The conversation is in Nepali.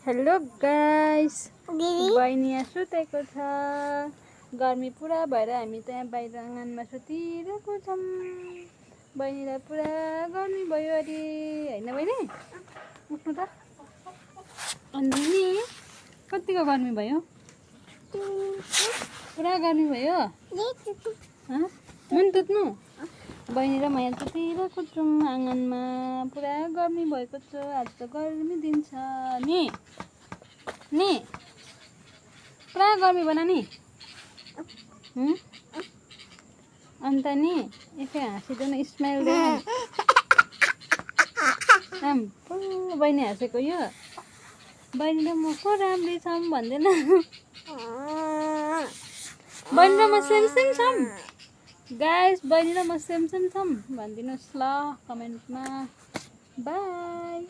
हेलो गाइस, बहिनी यहाँ सुतेको छ। गर्मी पुरा भएर हामी त यहाँ बाहिर आँगनमा सुतिरहेको छौँ। बहिनीलाई पुरा गर्मी भयो अरे होइन बहिनी? उठ्नु त। अनि नि कतिको गर्मी भयो? पुरा गर्मी भयो। मुन तुत्नु? बहिनी र म यहाँ सुतिरहेको छौँ आँगनमा। पुरा गर्मी भएको छ। आज त गर्मी दिन छ नि पुरा गर्मी बना नि। अन्त नि यसो हाँसिदेऊ न, स्माइल देऊ न। बहिनी हाँसेको यो। बहिनी र म को राम्री छौँ भन्दैन। बहिनी र म सेम सेम छौँ गाइस। बहिनी र म सेम सेम छौँ भनिदिनुहोस् ल कमेन्टमा। बाई।